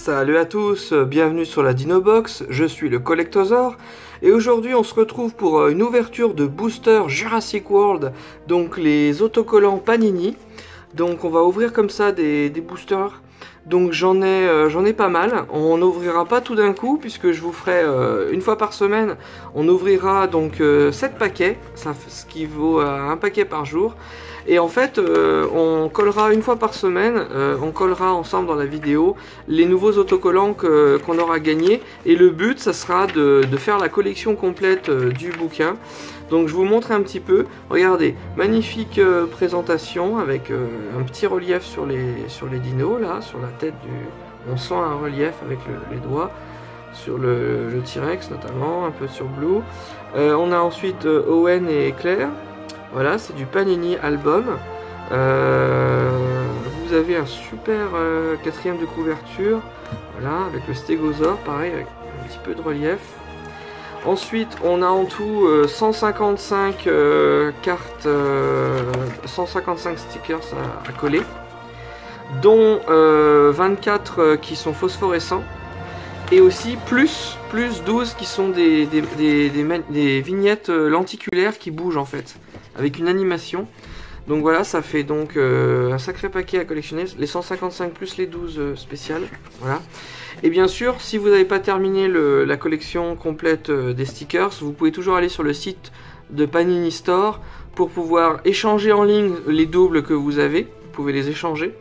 Salut à tous, bienvenue sur la Dinobox, je suis le Collectosaur et aujourd'hui on se retrouve pour une ouverture de booster Jurassic World, donc les autocollants Panini. Donc on va ouvrir comme ça des boosters, donc j'en ai pas mal. On n'ouvrira pas tout d'un coup puisque je vous ferai une fois par semaine, on ouvrira donc 7 paquets, ce qui vaut un paquet par jour. Et en fait, on collera une fois par semaine, on collera ensemble dans la vidéo les nouveaux autocollants qu'on aura gagnés. Et le but, ça sera de faire la collection complète du bouquin. Donc je vous montre un petit peu. Regardez, magnifique présentation avec un petit relief sur les dinos, là, sur la tête du... On sent un relief avec les doigts, sur le T-Rex notamment, un peu sur Blue. On a ensuite Owen et Claire. Voilà, c'est du Panini album. Vous avez un super quatrième de couverture. Voilà, avec le Stégosaure, pareil, avec un petit peu de relief. Ensuite, on a en tout 155 cartes, 155 stickers à coller, dont 24 qui sont phosphorescents. Et aussi plus 12 qui sont des vignettes lenticulaires qui bougent en fait, avec une animation. Donc voilà, ça fait donc un sacré paquet à collectionner, les 155 plus les 12 spéciales. Voilà. Et bien sûr, si vous n'avez pas terminé la collection complète des stickers, vous pouvez toujours aller sur le site de Panini Store pour pouvoir échanger en ligne les doubles que vous avez. Vous pouvez les échanger.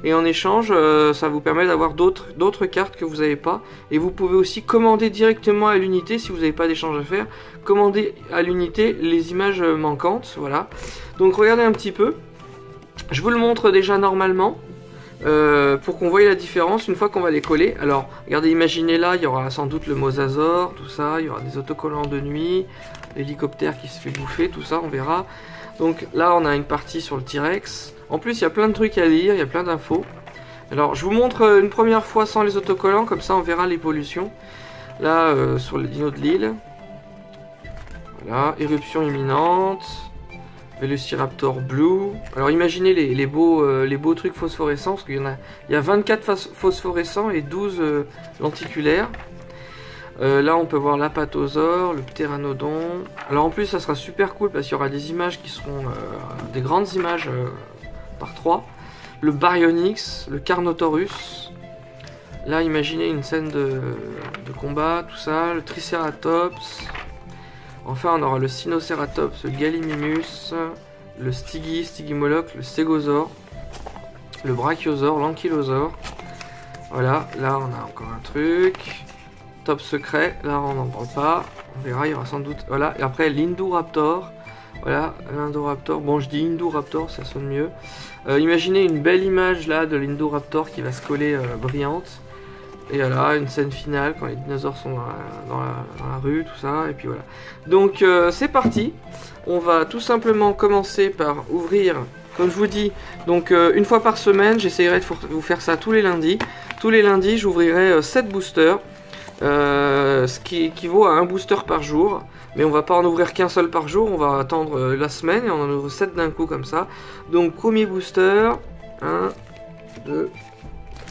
Et en échange, ça vous permet d'avoir d'autres cartes que vous n'avez pas. Et vous pouvez aussi commander directement à l'unité, si vous n'avez pas d'échange à faire, commander à l'unité les images manquantes. Voilà. Donc regardez un petit peu. Je vous le montre déjà normalement, pour qu'on voie la différence une fois qu'on va les coller. Alors, regardez, imaginez là, il y aura sans doute le mosasaure, tout ça. Il y aura des autocollants de nuit, l'hélicoptère qui se fait bouffer, tout ça, on verra. Donc là, on a une partie sur le T-Rex. En plus, il y a plein de trucs à lire, il y a plein d'infos. Alors, je vous montre une première fois sans les autocollants, comme ça on verra l'évolution. Là, sur le dino de l'île. Voilà, éruption imminente. Velociraptor Blue. Alors, imaginez les beaux trucs phosphorescents, parce qu'il y a 24 phosphorescents et 12 lenticulaires. Là, on peut voir l'Apatosaure, le Pteranodon. Alors, en plus, ça sera super cool, parce qu'il y aura des images qui seront des grandes images par 3. Le Baryonyx, le Carnotaurus. Là, imaginez une scène de combat, tout ça. Le Triceratops. Enfin, on aura le Sinocératops, le Gallimimus, le Stygimoloch, le Stégosaure, le Brachiosaure, l'Ankylosaure. Voilà, là, on a encore un truc. Top secret, là, on n'en parle pas. On verra, il y aura sans doute... Voilà, et après, l'Indoraptor. Voilà, l'Indoraptor. Bon, je dis Indoraptor, ça sonne mieux. Imaginez une belle image là de l'Indoraptor qui va se coller brillante. Et voilà, une scène finale quand les dinosaures sont dans la rue, tout ça. Et puis voilà. Donc, c'est parti. On va tout simplement commencer par ouvrir, comme je vous dis, donc une fois par semaine. J'essaierai de vous faire ça tous les lundis. Tous les lundis, j'ouvrirai 7 boosters. Ce qui équivaut à un booster par jour. Mais on va pas en ouvrir qu'un seul par jour, on va attendre la semaine et on en ouvre 7 d'un coup comme ça. Donc premier booster, 1, 2,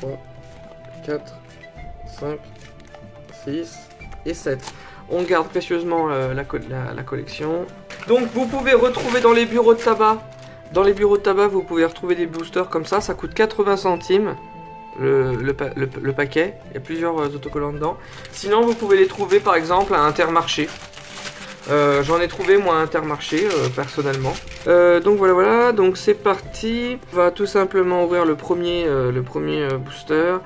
3, 4, 5, 6 et 7. On garde précieusement la collection. Donc vous pouvez retrouver dans les bureaux de tabac. Dans les bureaux de tabac, vous pouvez retrouver des boosters comme ça coûte 80 centimes. Le paquet, il y a plusieurs autocollants dedans. Sinon vous pouvez les trouver par exemple à Intermarché. J'en ai trouvé moi à Intermarché personnellement. Donc voilà, donc c'est parti. On va tout simplement ouvrir le premier booster.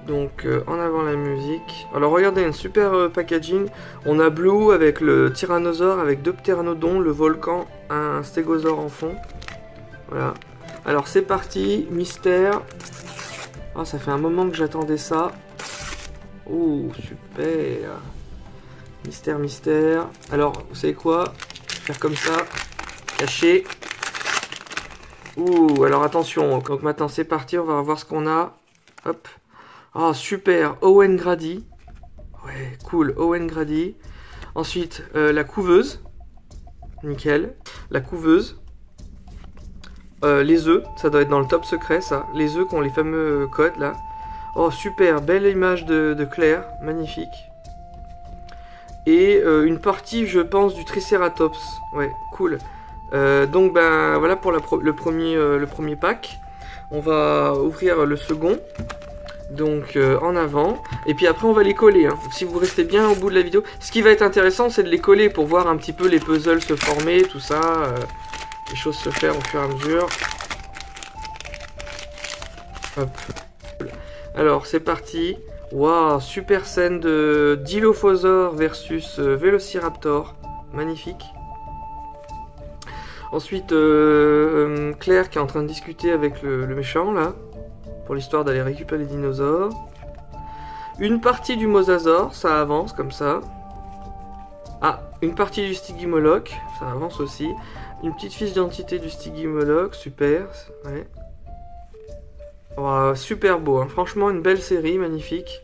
Donc en avant la musique. Alors regardez, un super packaging. On a Blue avec le Tyrannosaure, avec 2 Pteranodons, le volcan, un Stégosaure en fond. Voilà. Alors c'est parti, mystère. Oh, ça fait un moment que j'attendais ça. Oh, super. Mystère. Alors, vous savez quoi? Faire comme ça. Caché. Ouh, alors attention. Donc maintenant, c'est parti. On va voir ce qu'on a. Hop. Oh, super. Owen Grady. Ouais, cool. Owen Grady. Ensuite, la couveuse. Nickel. La couveuse. Les œufs, ça doit être dans le top secret ça. Les œufs qui ont les fameux codes là. Oh super, belle image de Claire, magnifique. Et une partie, je pense, du Triceratops. Ouais, cool. Donc ben voilà pour le premier pack. On va ouvrir le second. Donc en avant. Et puis après on va les coller. Hein. Si vous restez bien au bout de la vidéo. Ce qui va être intéressant, c'est de les coller pour voir un petit peu les puzzles se former, tout ça. Les choses se faire au fur et à mesure. Hop. Alors c'est parti. Waouh, super scène de Dilophosaure versus Vélociraptor. Magnifique. Ensuite, Claire qui est en train de discuter avec le méchant, là. Pour l'histoire d'aller récupérer les dinosaures. Une partie du Mosasaur, ça avance comme ça. Ah, une partie du Stygimoloch, ça avance aussi. Une petite fiche d'identité du Stygimoloch, super. Ouais. Oh, super beau, hein. Franchement une belle série, magnifique.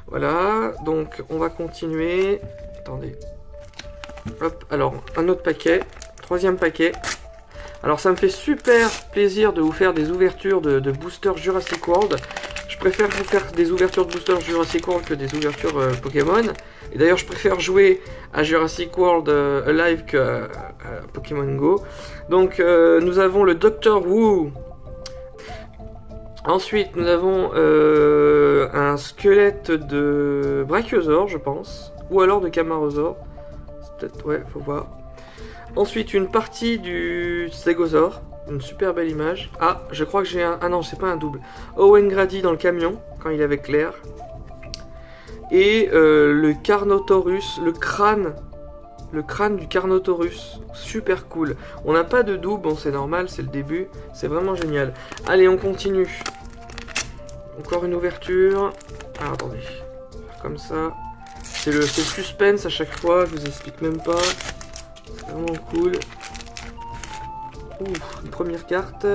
Voilà, donc on va continuer. Attendez. Hop, alors un autre paquet, troisième paquet. Alors ça me fait super plaisir de vous faire des ouvertures de boosters Jurassic World. Je préfère vous faire des ouvertures de boosters Jurassic World que des ouvertures Pokémon. Et d'ailleurs je préfère jouer à Jurassic World Alive que à Pokémon Go. Donc nous avons le Dr. Wu. Ensuite, nous avons un squelette de Brachiosaure, je pense. Ou alors de Camarasaure. C'est peut-être, ouais, faut voir. Ensuite, une partie du Stégosaure. Une super belle image. Ah, je crois que j'ai un... Ah non, c'est pas un double. Owen Grady dans le camion, quand il est avec Claire. Et le Carnotaurus, le crâne du Carnotaurus. Super cool. On n'a pas de double, bon c'est normal, c'est le début. C'est vraiment génial. Allez, on continue. Encore une ouverture. Ah, attendez. Comme ça. C'est le suspense à chaque fois, je vous explique même pas. C'est vraiment cool. Ouf, une première carte.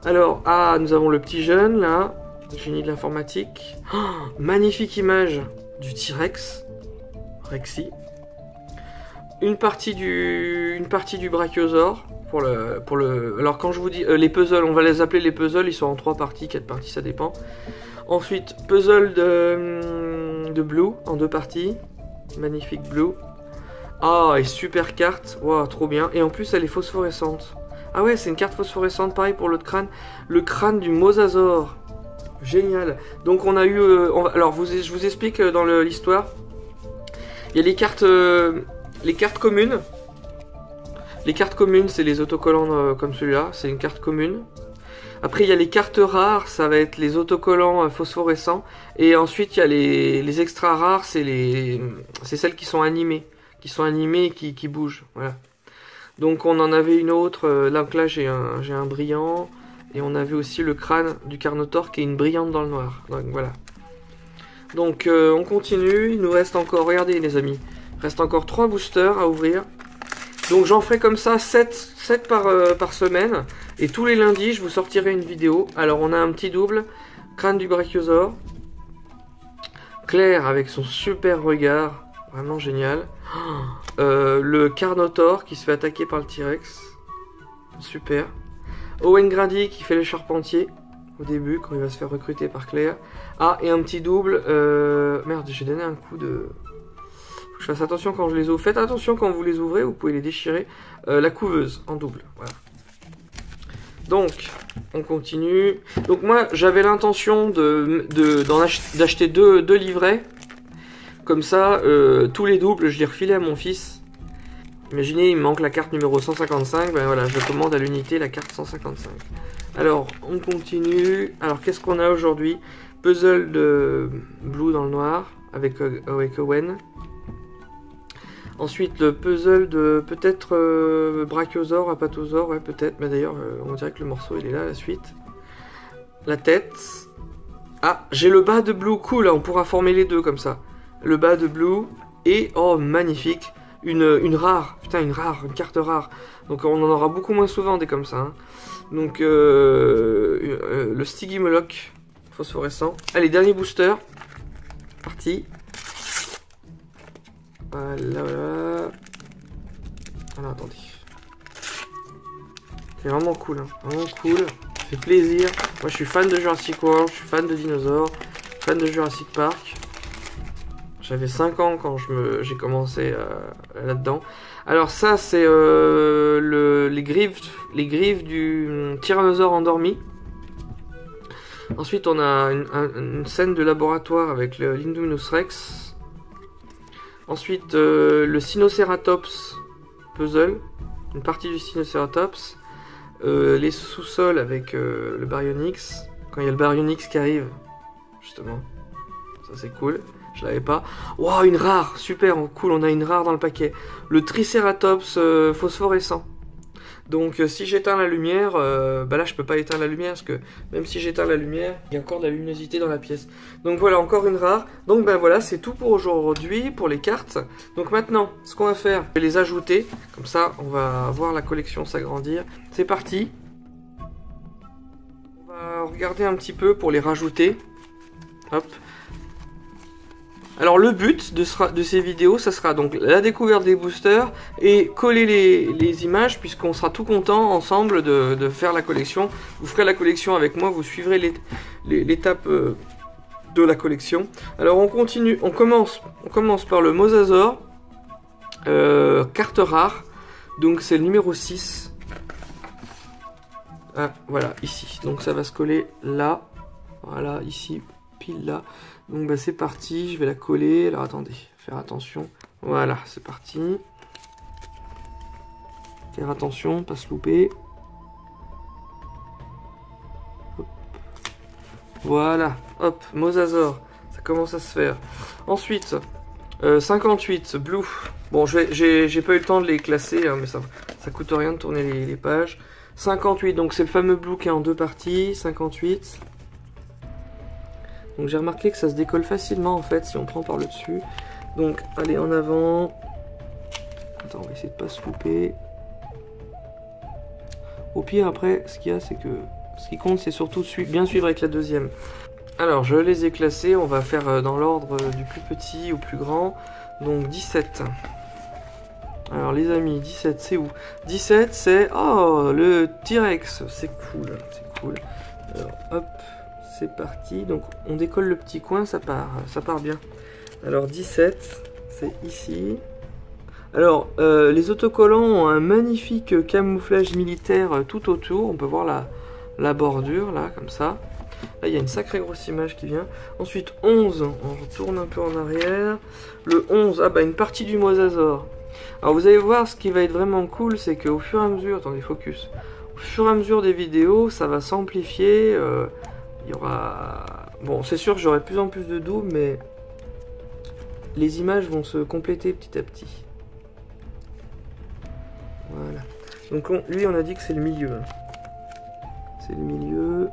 Alors, ah, nous avons le petit jeune là. Génie de l'informatique. Oh, magnifique image du T-Rex. Rexy. Une partie du Brachiosaure. Alors quand je vous dis les puzzles, on va les appeler les puzzles, ils sont en 3 parties, 4 parties, ça dépend. Ensuite, puzzle de Blue en 2 parties. Magnifique Blue. Ah, et super carte. Waouh, trop bien. Et en plus, elle est phosphorescente. Ah ouais, c'est une carte phosphorescente, pareil pour l'autre crâne. Le crâne du Mosasaur. Génial. Donc on a eu... alors, je vous explique dans l'histoire. Il y a les cartes communes. Les cartes communes, c'est les autocollants comme celui-là, c'est une carte commune. Après, il y a les cartes rares, ça va être les autocollants phosphorescents. Et ensuite, il y a les extra rares, c'est celles qui sont animées. Et qui bougent, voilà. Donc on en avait une autre, là j'ai un brillant. Et on avait aussi le crâne du Carnotaure qui est une brillante dans le noir. Donc voilà. Donc on continue, il nous reste encore, regardez les amis. Il reste encore 3 boosters à ouvrir. Donc j'en ferai comme ça 7 par semaine. Et tous les lundis, je vous sortirai une vidéo. Alors on a un petit double. Crâne du Brachiosaure. Claire avec son super regard. Vraiment génial. Le Carnotaure qui se fait attaquer par le T-Rex. Super. Owen Grady qui fait le charpentier. Au début, quand il va se faire recruter par Claire. Ah, et un petit double. Merde, j'ai donné un coup de... Je fasse attention quand je les ouvre. Faites attention quand vous les ouvrez, vous pouvez les déchirer. La couveuse en double. Voilà. Donc, on continue. Donc moi, j'avais l'intention d'acheter deux livrets. Comme ça, tous les doubles, je les refilais à mon fils. Imaginez, il me manque la carte numéro 155. Ben voilà, je commande à l'unité la carte 155. Alors, on continue. Alors, qu'est-ce qu'on a aujourd'hui? Puzzle de Blue dans le noir avec Owen. Ensuite, le puzzle de peut-être Brachiosaure, Apatosaure, ouais peut-être, mais d'ailleurs on dirait que le morceau il est là, la suite. La tête. Ah, j'ai le bas de Blue, cool, on pourra former les deux comme ça. Le bas de Blue et, oh magnifique, une rare, putain une carte rare. Donc on en aura beaucoup moins souvent des comme ça. Hein. Donc le Stygimoloch phosphorescent. Allez, dernier booster. Parti. Voilà. Alors attendez. C'est vraiment cool, hein. Vraiment cool. fait plaisir. Moi je suis fan de Jurassic World, je suis fan de dinosaures, fan de Jurassic Park. J'avais 5 ans quand j'ai commencé là-dedans. Alors ça c'est les griffes du tyrannosaure endormi. Ensuite on a une scène de laboratoire avec l'Indominus Rex. Ensuite le Sinocératops puzzle, une partie du Sinocératops. Les sous-sols avec le Baryonyx. Quand il y a le Baryonyx qui arrive, justement. Ça c'est cool. Je l'avais pas. Waouh, une rare, super, cool, on a une rare dans le paquet. Le Triceratops phosphorescent. Donc si j'éteins la lumière, bah là je peux pas éteindre la lumière parce que même si j'éteins la lumière, il y a encore de la luminosité dans la pièce. Donc voilà, encore une rare. Donc ben voilà, c'est tout pour aujourd'hui, pour les cartes. Donc maintenant, ce qu'on va faire, je vais les ajouter. Comme ça, on va voir la collection s'agrandir. C'est parti. On va regarder un petit peu pour les rajouter. Hop. Alors le but de ces vidéos, ça sera donc la découverte des boosters et coller les images, puisqu'on sera tout content ensemble de faire la collection. Vous ferez la collection avec moi, vous suivrez l'étape de la collection. Alors on continue, on commence par le Mosasaur, carte rare, donc c'est le numéro 6. Ah, voilà, ici, donc ça va se coller là, voilà, ici, pile là. Donc bah c'est parti, je vais la coller. Alors attendez, faire attention. Voilà, c'est parti. Faire attention, pas se louper. Hop. Voilà, hop, Mosasaur. Ça commence à se faire. Ensuite, 58, Blue. Bon, j'ai pas eu le temps de les classer, hein, mais ça coûte rien de tourner les pages. 58, donc c'est le fameux Blue qui est en 2 parties. 58. Donc j'ai remarqué que ça se décolle facilement en fait si on prend par le dessus. Donc allez en avant. Attends, on va essayer de pas se louper. Au pire après, ce qu'il y a c'est que ce qui compte c'est surtout bien suivre avec la deuxième. Alors je les ai classés, on va faire dans l'ordre du plus petit au plus grand. Donc 17. Alors les amis, 17 c'est où? 17 c'est... Oh, le T-Rex, c'est cool, c'est cool. Alors hop. C'est parti, donc on décolle le petit coin, ça part bien. Alors 17, c'est ici. Alors les autocollants ont un magnifique camouflage militaire tout autour. On peut voir la bordure là, comme ça. Là il y a une sacrée grosse image qui vient. Ensuite 11, on retourne un peu en arrière. Le 11, ah bah une partie du Mosasaur. Alors vous allez voir, ce qui va être vraiment cool, c'est qu'au fur et à mesure, attendez focus, au fur et à mesure des vidéos, ça va s'amplifier. Il y aura... Bon, c'est sûr que j'aurai de plus en plus de doubles, mais les images vont se compléter petit à petit. Voilà. Donc lui, on a dit que c'est le milieu. C'est le milieu.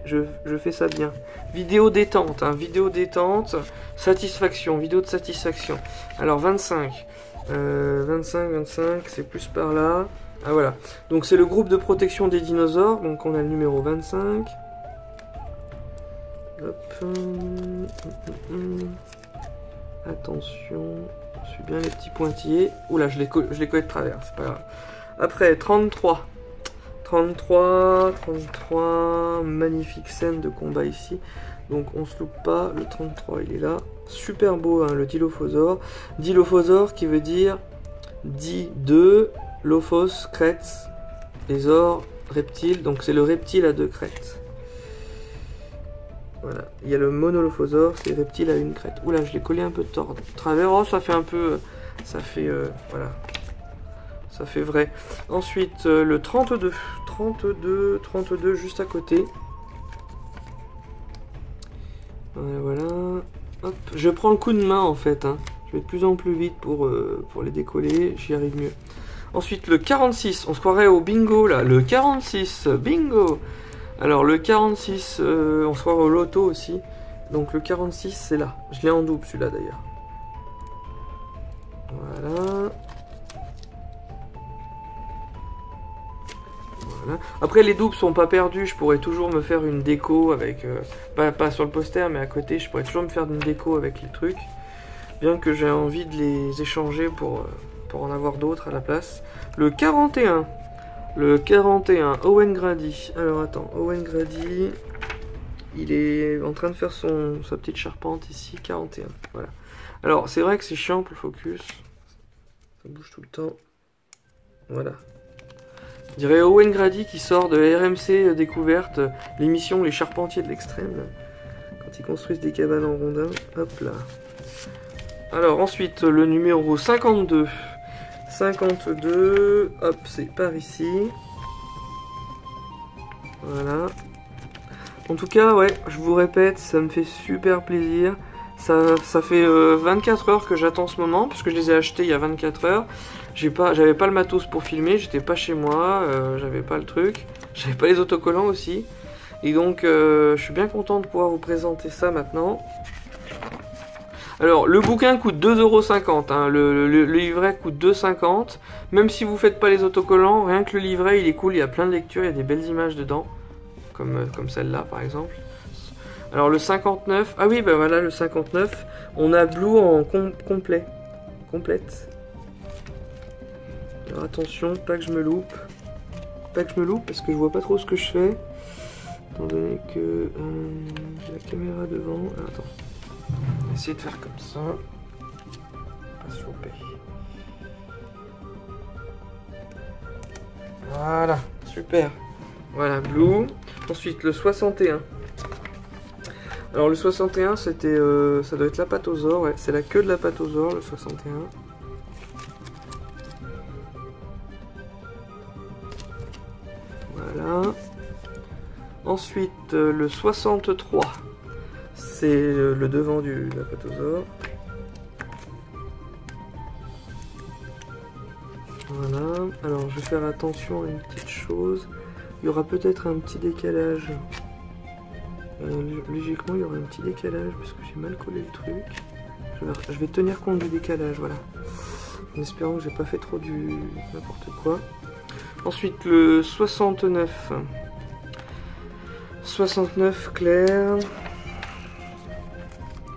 Je fais ça bien. Vidéo détente, hein, vidéo détente, satisfaction, vidéo de satisfaction. Alors 25. 25, c'est plus par là. Ah voilà. Donc c'est le groupe de protection des dinosaures. Donc on a le numéro 25. Hop. Attention, je suis bien les petits pointillés. Oula, je les collé de travers, c'est pas grave. Après, 33. 33, magnifique scène de combat ici. Donc on se loupe pas, le 33 il est là. Super beau hein, le Dilophosaure. Dilophosaure qui veut dire de Lophos, crête, les ors, reptile. Donc c'est le reptile à 2 crêtes. Voilà, il y a le Monolophosaure, c'est reptile à 1 crête. Oula, je l'ai collé un peu de travers. Oh, ça fait un peu... voilà. Ça fait vrai. Ensuite, le 32. 32, juste à côté. Voilà. Hop. Je prends le coup de main, en fait. Hein. Je vais de plus en plus vite pour les décoller. J'y arrive mieux. Ensuite, le 46. On se croirait au bingo, là. Le 46. Bingo. Alors le 46, on se voit au loto aussi. Donc le 46 c'est là. Je l'ai en double celui-là d'ailleurs. Voilà. Voilà. Après les doubles sont pas perdus. Je pourrais toujours me faire une déco avec... pas sur le poster mais à côté. Je pourrais toujours me faire une déco avec les trucs. Bien que j'ai envie de les échanger pour en avoir d'autres à la place. Le 41. Le 41, Owen Grady. Alors attends, Owen Grady, il est en train de faire sa petite charpente ici, 41. Voilà. Alors c'est vrai que c'est chiant pour le focus. Ça bouge tout le temps. Voilà. On dirait Owen Grady qui sort de RMC Découverte, l'émission Les Charpentiers de l'Extrême. Quand ils construisent des cabanes en rondin. Hop là. Alors ensuite, le numéro 52. 52, hop, c'est par ici. Voilà. En tout cas, ouais, je vous répète, ça me fait super plaisir. Ça fait 24 heures que j'attends ce moment, parce que je les ai achetés il y a 24 heures. J'avais pas le matos pour filmer, j'étais pas chez moi, j'avais pas le truc. J'avais pas les autocollants aussi. Et donc, je suis bien content de pouvoir vous présenter ça maintenant. Alors, le bouquin coûte 2,50 €, hein. Le livret coûte 2,50 €. Même si vous faites pas les autocollants, rien que le livret, il est cool, il y a plein de lectures, il y a des belles images dedans. Comme celle-là, par exemple. Alors, le 59, ah oui, bah voilà, le 59, on a Blue en complète. Alors, attention, pas que je me loupe. Pas que je me loupe, parce que je vois pas trop ce que je fais. Étant donné que j'ai la caméra devant. Alors, attends. On va essayer de faire comme ça. Pas se louper. Voilà, super. Voilà, Blue. Ensuite, le 61. Alors, le 61, c'était... ça doit être l'apatosaure, ouais. C'est la queue de l'apatosaure, le 61. Voilà. Ensuite, le 63. C'est le devant de l'apatosaure. Voilà. Alors, je vais faire attention à une petite chose. Il y aura peut-être un petit décalage. Logiquement, il y aura un petit décalage parce que j'ai mal collé le truc. Je vais tenir compte du décalage, voilà. En espérant que j'ai pas fait trop du n'importe quoi. Ensuite, le 69. 69 clair.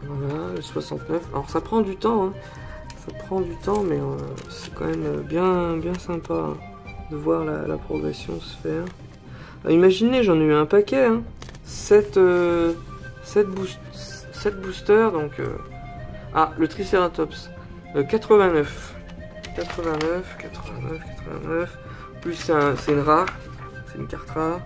Voilà, le 69. Alors ça prend du temps, hein. Ça prend du temps, mais c'est quand même bien sympa de voir la progression se faire. Alors, imaginez, j'en ai eu un paquet, hein. 7 boosters, donc... Ah, le Triceratops. 89. 89. Plus c'est une rare. C'est une carte rare.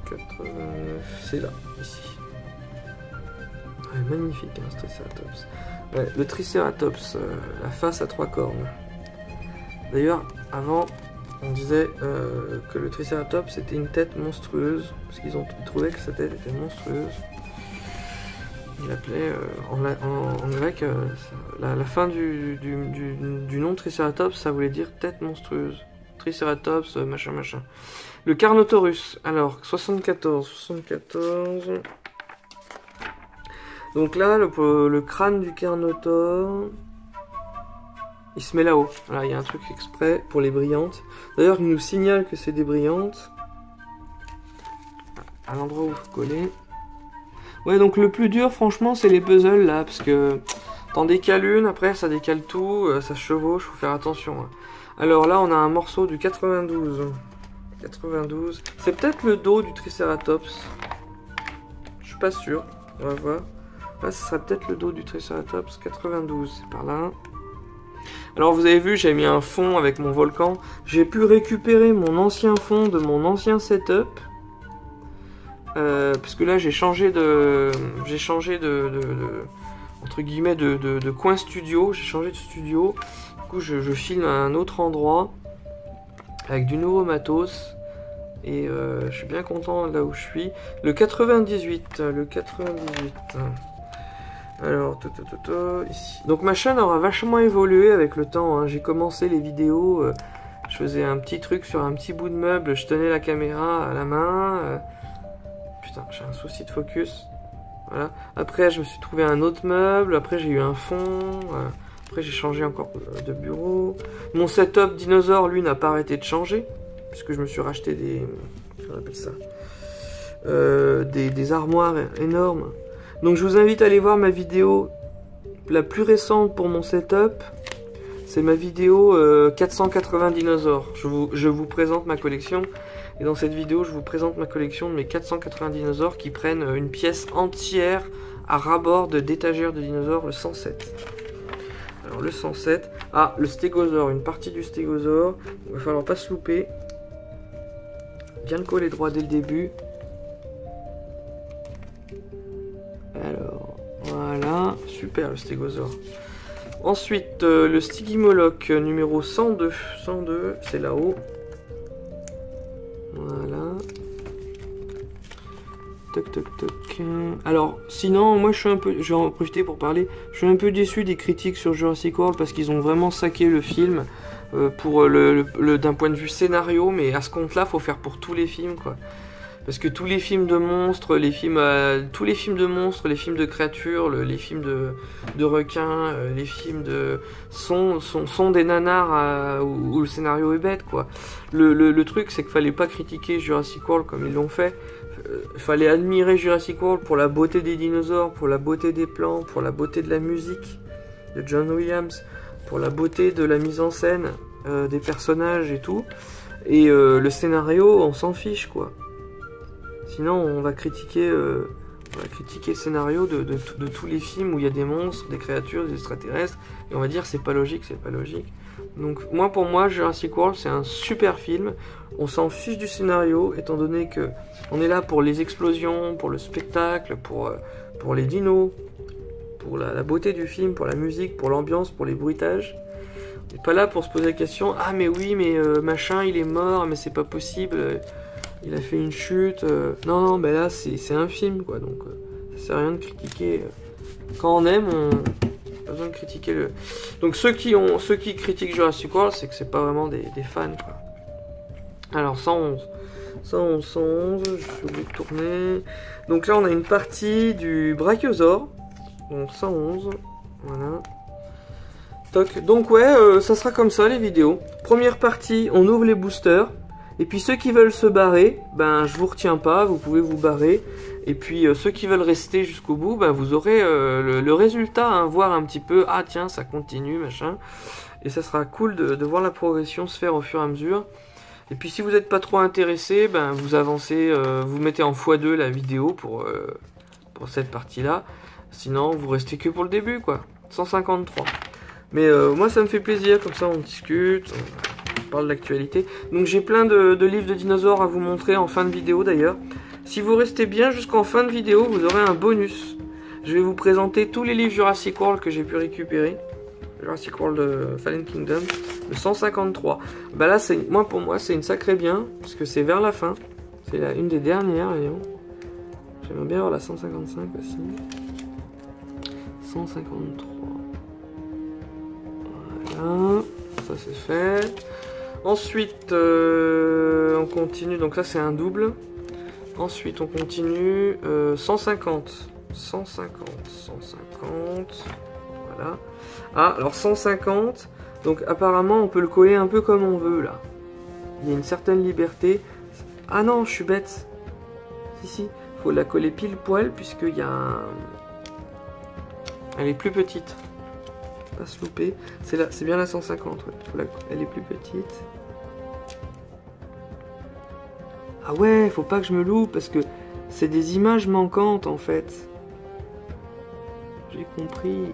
89, c'est là, ici. Ouais, magnifique, hein, ce Triceratops. Ouais, le Triceratops, la face à 3 cornes. D'ailleurs, avant, on disait que le Triceratops c'était une tête monstrueuse, parce qu'ils ont trouvé que sa tête était monstrueuse. Il appelait en grec la fin du nom Triceratops, ça voulait dire tête monstrueuse. Triceratops, machin. Le Carnotaurus, alors 74. Donc là, le crâne du Carnotaure, il se met là-haut. Voilà, il y a un truc exprès pour les brillantes. D'ailleurs, il nous signale que c'est des brillantes. À l'endroit où il faut coller. Ouais, donc le plus dur, franchement, c'est les puzzles là, parce que t'en décales une, après ça décale tout, ça se chevauche, faut faire attention. Hein. Alors là, on a un morceau du 92. 92. C'est peut-être le dos du Triceratops. Je suis pas sûr. On va voir. Là, ce sera peut-être le dos du Triceratops. 92, c'est par là. Alors, vous avez vu, j'ai mis un fond avec mon volcan. J'ai pu récupérer mon ancien fond de mon ancien setup. Parce que là, j'ai changé de entre guillemets de coin studio. J'ai changé de studio. Du coup, je filme à un autre endroit avec du nouveau matos. Et je suis bien content là où je suis. Le 98. Alors, ici. Donc ma chaîne aura vachement évolué avec le temps. Hein. J'ai commencé les vidéos. Je faisais un petit truc sur un petit bout de meuble. Je tenais la caméra à la main. Putain, j'ai un souci de focus. Voilà. Après, je me suis trouvé un autre meuble. Après, j'ai eu un fond. Après, j'ai changé encore de bureau. Mon setup dinosaure, lui, n'a pas arrêté de changer. Puisque je me suis racheté des... Comment on appelle ça, des armoires énormes. Donc, je vous invite à aller voir ma vidéo la plus récente pour mon setup. C'est ma vidéo 480 dinosaures. Je vous présente ma collection. Et dans cette vidéo, je vous présente ma collection de mes 480 dinosaures qui prennent une pièce entière à ras-bord d'étagère de dinosaures, le 107. Alors le 107, ah le stégosaure, une partie du stégosaure, il va falloir pas se louper. Bien le coller droit dès le début. Alors, voilà, super le stégosaure. Ensuite, le Stygimoloch numéro 102, 102, c'est là-haut. Voilà. Toc toc toc. Alors, sinon, moi je suis un peu, je vais en profiter pour parler, je suis un peu déçu des critiques sur Jurassic World parce qu'ils ont vraiment saqué le film pour d'un point de vue scénario, mais à ce compte-là, faut faire pour tous les films, quoi. Parce que tous les films de monstres, tous les films de monstres, les films de créatures, les films de requins, les films de sont des nanars où le scénario est bête, quoi. Le truc, c'est qu'il fallait pas critiquer Jurassic World comme ils l'ont fait. Fallait admirer Jurassic World pour la beauté des dinosaures, pour la beauté des plans, pour la beauté de la musique de John Williams, pour la beauté de la mise en scène des personnages et tout. Et le scénario, on s'en fiche, quoi. Sinon, on va critiquer le scénario de tous les films où il y a des monstres, des créatures, des extraterrestres, et on va dire c'est pas logique, c'est pas logique. Donc pour moi, Jurassic World c'est un super film. On s'en fiche du scénario, étant donné que on est là pour les explosions, pour le spectacle, pour les dinos, pour la beauté du film, pour la musique, pour l'ambiance, pour les bruitages. On n'est pas là pour se poser la question, ah mais oui, mais machin, il est mort, mais c'est pas possible. Il a fait une chute. Non, ben là, c'est un film, quoi. Donc, ça sert à rien de critiquer. Quand on aime, on n'a pas besoin de critiquer le. Donc, ceux qui critiquent Jurassic World, c'est que c'est pas vraiment des fans, quoi. Alors, 111. 111, je suis obligé de tourner. Donc là, on a une partie du Brachiosaure. Donc, 111. Voilà. Toc. Donc, ouais, ça sera comme ça, les vidéos. Première partie, on ouvre les boosters. Et puis ceux qui veulent se barrer, ben je vous retiens pas, vous pouvez vous barrer. Et puis ceux qui veulent rester jusqu'au bout, ben vous aurez le résultat, hein, voir un petit peu, ah tiens ça continue, machin. Et ça sera cool de voir la progression se faire au fur et à mesure. Et puis si vous n'êtes pas trop intéressé, ben vous avancez, vous mettez en x2 la vidéo pour cette partie-là. Sinon vous restez que pour le début, quoi. 153. Mais moi ça me fait plaisir, comme ça on discute. On parle d'actualité. Donc j'ai plein de livres de dinosaures à vous montrer en fin de vidéo d'ailleurs. Si vous restez bien jusqu'en fin de vidéo, vous aurez un bonus. Je vais vous présenter tous les livres Jurassic World que j'ai pu récupérer. Jurassic World Fallen Kingdom, le 153. Bah là, pour moi, c'est une sacrée bien, parce que c'est vers la fin. C'est une des dernières, voyons. J'aimerais bien avoir la 155 aussi. 153. Voilà, ça c'est fait. Ensuite, on continue, donc ça c'est un double. Ensuite, on continue 150. 150, 150. Voilà. Ah, alors 150. Donc apparemment, on peut le coller un peu comme on veut là. Il y a une certaine liberté. Ah non, je suis bête. Si, faut la coller pile poil puisqu'il y a un. Elle est plus petite. Pas se louper. C'est bien la 150. Ouais. Elle est plus petite. Ah ouais, faut pas que je me loupe parce que c'est des images manquantes en fait. J'ai compris.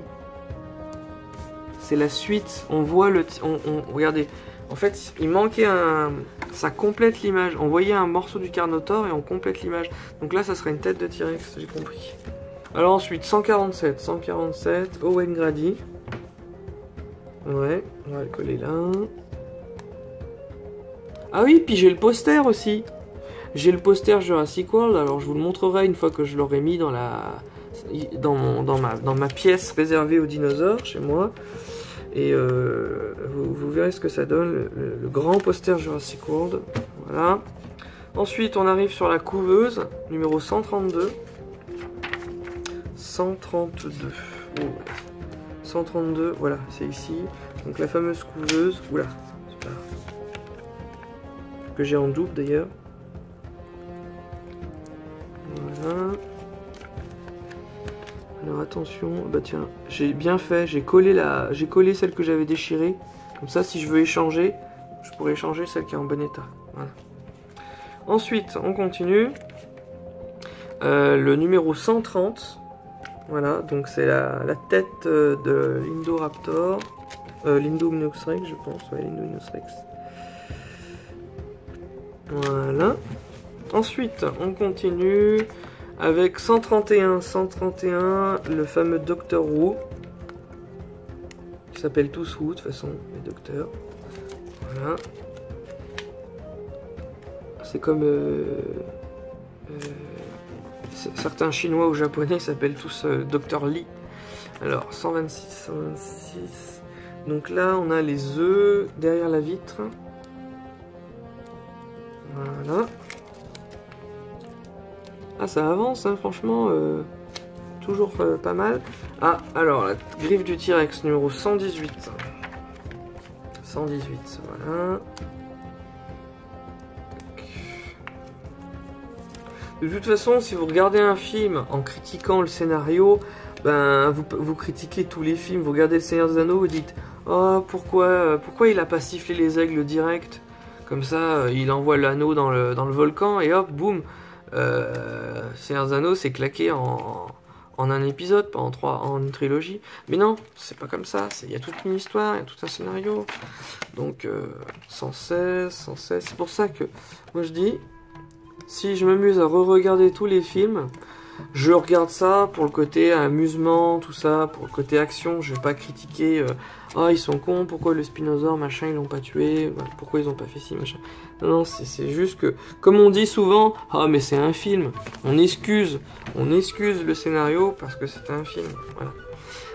C'est la suite. On voit le... regardez. En fait, il manquait un... Ça complète l'image. On voyait un morceau du Carnotaure et on complète l'image. Donc là, ça serait une tête de T-Rex, j'ai compris. Alors ensuite, 147. 147, Owen Grady. Ouais, on va le coller là. Ah oui, puis j'ai le poster aussi. J'ai le poster Jurassic World, alors je vous le montrerai une fois que je l'aurai mis dans ma pièce réservée aux dinosaures chez moi. Et vous verrez ce que ça donne, le grand poster Jurassic World. Voilà. Ensuite, on arrive sur la couveuse, numéro 132. 132. Oh. 132, voilà, c'est ici. Donc la fameuse couveuse. Oula, c'est pas... que j'ai en double d'ailleurs. Voilà. Alors attention, bah tiens, j'ai bien fait, j'ai collé celle que j'avais déchirée. Comme ça, si je veux échanger, je pourrais échanger celle qui est en bon état. Voilà. Ensuite, on continue. Le numéro 130. Voilà, donc c'est la tête de l'Indoraptor. L'Indominus-Rex, je pense. Ouais, l'Indominus-Rex. Voilà. Ensuite, on continue avec 131, le fameux Docteur Who. Ils s'appellent tous Who, de toute façon, les docteurs. Voilà. C'est comme certains chinois ou japonais s'appellent tous Docteur Lee. Alors, 126. Donc là, on a les œufs derrière la vitre. Voilà. Ah, ça avance, hein, franchement. Toujours pas mal. Ah, alors, la griffe du T-Rex numéro 118. 118, voilà. De toute façon, si vous regardez un film en critiquant le scénario, ben vous critiquez tous les films. Vous regardez Le Seigneur des Anneaux, vous dites « Oh, pourquoi il a pas sifflé les aigles direct ?» Comme ça, il envoie l'anneau dans le volcan et hop, boum, Seigneur des Anneaux, c'est claqué en un épisode, pas en une trilogie. Mais non, c'est pas comme ça. Il y a toute une histoire, il y a tout un scénario. Donc, 116. C'est pour ça que, moi je dis, si je m'amuse à re-regarder tous les films, je regarde ça pour le côté amusement, tout ça, pour le côté action. Je vais pas critiquer oh, ils sont cons, pourquoi le Spinosaure, machin, ils l'ont pas tué, pourquoi ils ont pas fait ci, machin. Non, c'est juste que, comme on dit souvent, ah, mais c'est un film. On excuse le scénario parce que c'est un film. Voilà.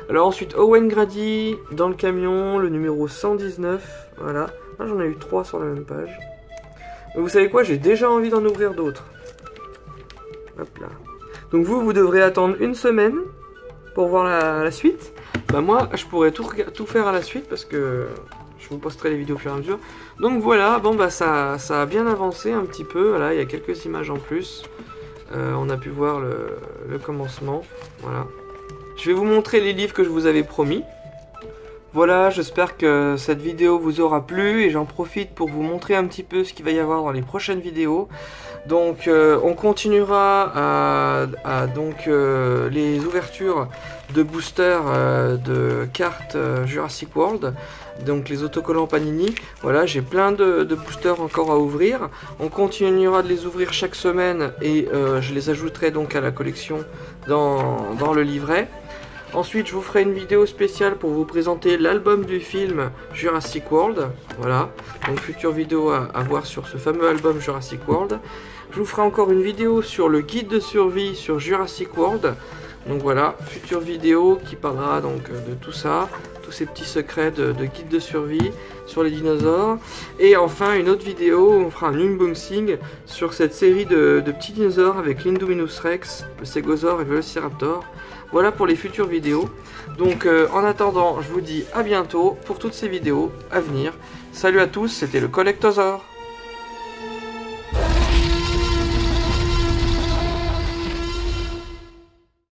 Alors ensuite, Owen Grady dans le camion, le numéro 119. Voilà. Ah, j'en ai eu 3 sur la même page. Mais vous savez quoi, j'ai déjà envie d'en ouvrir d'autres. Hop là. Donc vous devrez attendre une semaine pour voir la suite. Bah moi, je pourrais tout faire à la suite parce que je vous posterai les vidéos au fur et à mesure. Donc voilà, bon bah ça a bien avancé un petit peu. Voilà, il y a quelques images en plus. On a pu voir le commencement. Voilà. Je vais vous montrer les livres que je vous avais promis. Voilà, j'espère que cette vidéo vous aura plu et j'en profite pour vous montrer un petit peu ce qu'il va y avoir dans les prochaines vidéos. Donc on continuera les ouvertures de boosters de cartes Jurassic World, donc les autocollants Panini. Voilà, j'ai plein de boosters encore à ouvrir. On continuera de les ouvrir chaque semaine et je les ajouterai donc à la collection dans le livret. Ensuite, je vous ferai une vidéo spéciale pour vous présenter l'album du film Jurassic World. Voilà, donc future vidéo à voir sur ce fameux album Jurassic World. Je vous ferai encore une vidéo sur le guide de survie sur Jurassic World. Donc voilà, future vidéo qui parlera donc de tout ça, tous ces petits secrets de guide de survie sur les dinosaures. Et enfin, une autre vidéo où on fera un unboxing sur cette série de petits dinosaures avec l'Indominus Rex, le Stegosaure et le Velociraptor. Voilà pour les futures vidéos. Donc en attendant, je vous dis à bientôt pour toutes ces vidéos à venir. Salut à tous, c'était le Collectosaure.